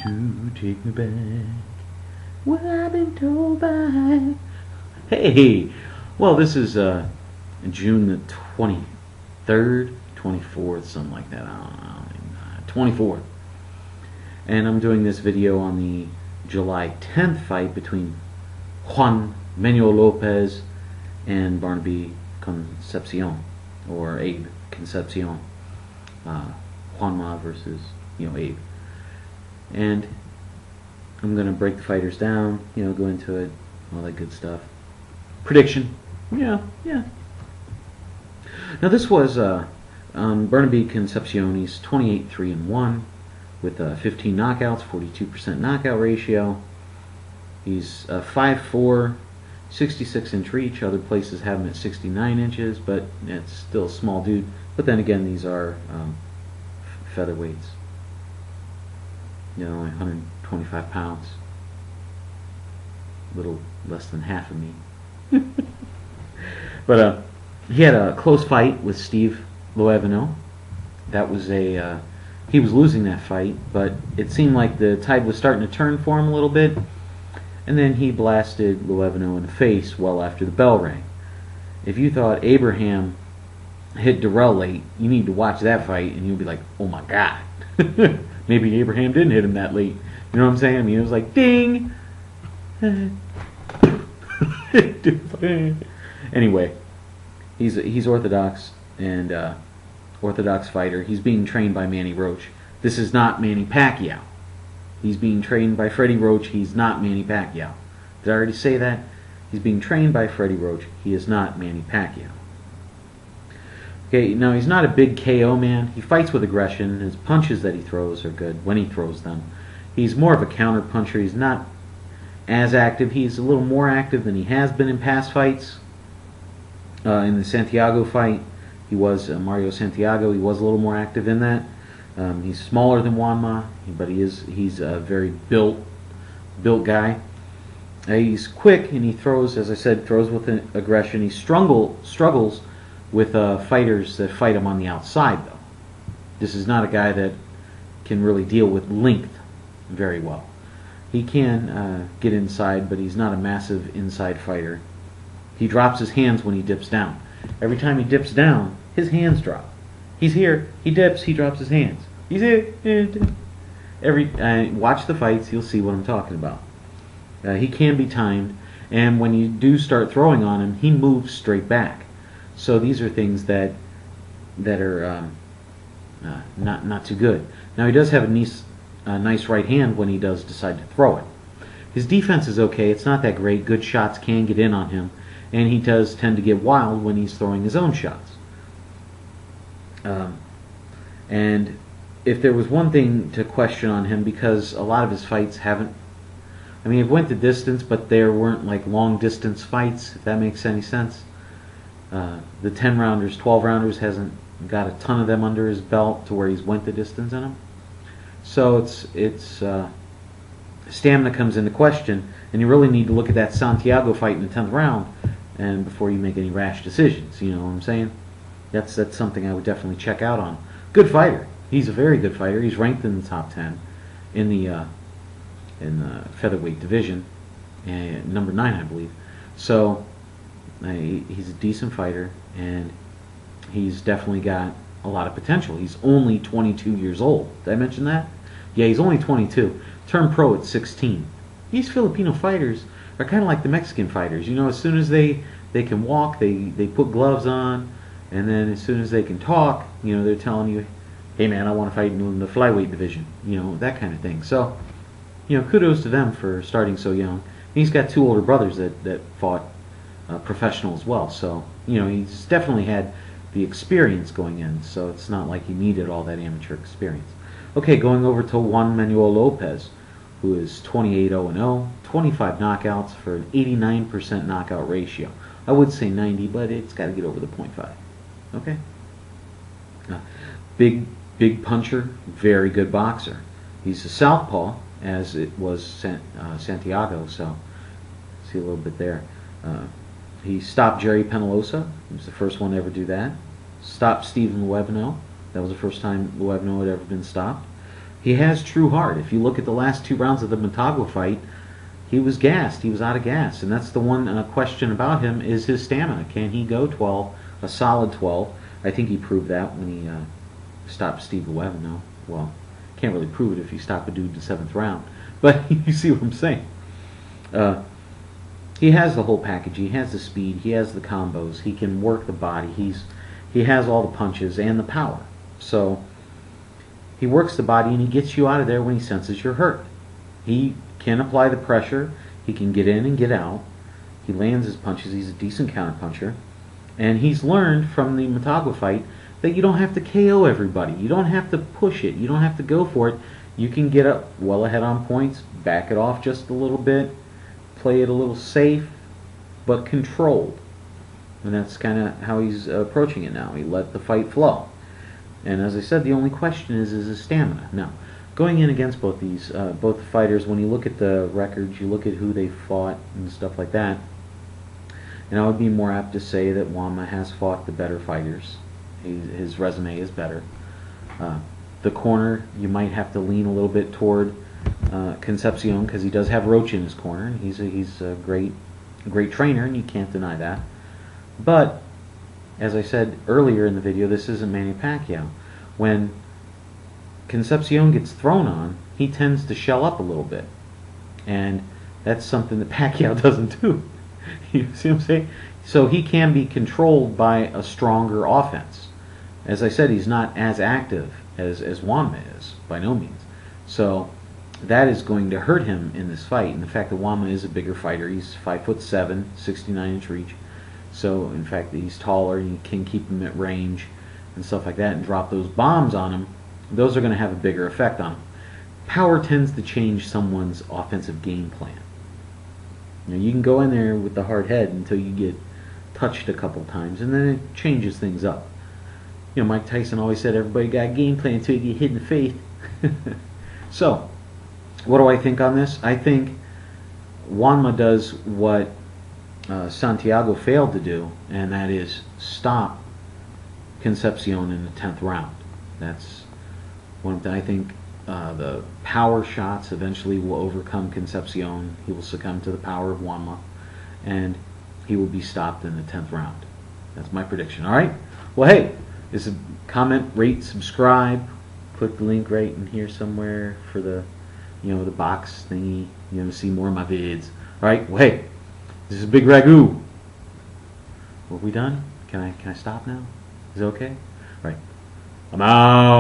to take me back. What I've been told by. Hey, well, this is June the 23rd, 24th, something like that. I don't know. 24th. And I'm doing this video on the July 10th fight between Juan Manuel Lopez and Bernabe Concepcion, or Abe Concepcion. JuanMa versus, Abe. And I'm going to break the fighters down, go into it, all that good stuff. Prediction. Yeah. Now this was Bernabe Concepcion. He's 28-3-1 with 15 knockouts, 42% knockout ratio. He's 5'4", 66-inch reach. Other places have him at 69 inches, but it's still a small dude. But then again, these are featherweights. Only 125 pounds. A little less than half of me. But he had a close fight with Steve Loevino. That was he was losing that fight, but it seemed like the tide was starting to turn for him a little bit, and then he blasted Loevino in the face well after the bell rang. If you thought Abraham hit Darrell late, you need to watch that fight, and you'll be like, oh my god. Maybe Abraham didn't hit him that late. You know what I'm saying? I mean, it was like, ding! Anyway, he's Orthodox and Orthodox fighter. He's being trained by Manny Roach. This is not Manny Pacquiao. He's being trained by Freddie Roach. He's not Manny Pacquiao. Did I already say that? He's being trained by Freddie Roach. He is not Manny Pacquiao. Okay, now he's not a big KO man. He fights with aggression. His punches that he throws are good when he throws them. He's more of a counter puncher. He's not as active. He's a little more active than he has been in past fights. In the Santiago fight, he was Mario Santiago. He was a little more active in that. He's smaller than JuanMa, but he's a very built guy. He's quick and he throws, as I said, throws with aggression. He struggles with fighters that fight him on the outside, though. This is not a guy that can really deal with length very well. He can get inside, but he's not a massive inside fighter. He drops his hands when he dips down. Every time he dips down, his hands drop. He's here, he dips, he drops his hands. He's here. Watch the fights, you'll see what I'm talking about. He can be timed, and when you do start throwing on him, he moves straight back. So these are things that are not too good. Now he does have a nice right hand when he does decide to throw it. His defense is okay. It's not that great. Good shots can get in on him, and he does tend to get wild when he's throwing his own shots. And if there was one thing to question on him, because a lot of his fights haven't, I mean, it went the distance, but there weren't like long distance fights, if that makes any sense. The 10 rounders, 12 rounders hasn't got a ton of them under his belt to where he's went the distance in them. So it's stamina comes into question, and you really need to look at that Santiago fight in the 10th round, and before you make any rash decisions. You know what I'm saying? That's something I would definitely check out on. Good fighter. He's a very good fighter. He's ranked in the top 10 in the featherweight division, and number 9, I believe. So he's a decent fighter, and he's definitely got a lot of potential. He's only 22 years old. Did I mention that? Yeah, he's only 22. Turned pro at 16. These Filipino fighters are kind of like the Mexican fighters. As soon as they can walk, they put gloves on, and then as soon as they can talk, they're telling you, hey man, I want to fight in the flyweight division. That kind of thing. So, kudos to them for starting so young. He's got 2 older brothers that fought professional as well. So, he's definitely had the experience going in, so it's not like he needed all that amateur experience. Okay, going over to Juan Manuel Lopez, who is 28-0-0, 25 knockouts for an 89% knockout ratio. I would say 90, but it's got to get over the 0.5. Okay? Big puncher, very good boxer. He's a southpaw, as it was Santiago, so see a little bit there. He stopped Jerry Penalosa. He was the first one to ever do that. Stopped Stephen Loevino. That was the first time Loevino had ever been stopped. he has true heart. If you look at the last 2 rounds of the Motagua fight, he was gassed. He was out of gas. And that's the one question about him is his stamina. Can he go 12, a solid 12? I think he proved that when he stopped Steve Levin. No, well, can't really prove it if you stop a dude in the 7th round. But you see what I'm saying. He has the whole package. He has the speed. He has the combos. He can work the body. He has all the punches and the power. So he works the body and he gets you out of there when he senses you're hurt. He can apply the pressure. He can get in and get out. He lands his punches. He's a decent counter puncher. And he's learned from the Motagua fight that you don't have to KO everybody. You don't have to push it. You don't have to go for it. You can get up well ahead on points, back it off just a little bit, play it a little safe, but controlled. And that's kind of how he's approaching it now. He let the fight flow. And as I said, the only question is his stamina. Now, going in against both these, both fighters, when you look at the records, you look at who they fought and stuff like that, and I would be more apt to say that JuanMa has fought the better fighters. His resume is better. The corner, you might have to lean a little bit toward Concepcion because he does have Roach in his corner, and he's a great trainer, and you can't deny that. But as I said earlier in the video, this isn't Manny Pacquiao. When Concepcion gets thrown on, he tends to shell up a little bit, and that's something that Pacquiao doesn't do. You see what I'm saying? So he can be controlled by a stronger offense. As I said, he's not as active as JuanMa is, by no means. So that is going to hurt him in this fight. And the fact that JuanMa is a bigger fighter, he's 5'7", 69-inch reach. So in fact, he's taller. You can keep him at range and stuff like that, and drop those bombs on him. Those are going to have a bigger effect on him. Power tends to change someone's offensive game plan. You know, you can go in there with the hard head until you get touched a couple times, and then it changes things up. You know, Mike Tyson always said everybody got a game plan until you get hit in the face. So, what do I think on this? I think JuanMa does what Santiago failed to do, and that is stop Concepcion in the 10th round. That's one of the, I think the power shots eventually will overcome Concepcion. He will succumb to the power of JuanMa, and he will be stopped in the 10th round. That's my prediction. All right? Well, hey, is a comment, rate, subscribe. Click the link right in here somewhere for the, you know, the box thingy. You know, to see more of my vids. All right? Well, hey, this is Bigragu. Are we done? Can I stop now? Is it okay? All right. I'm out.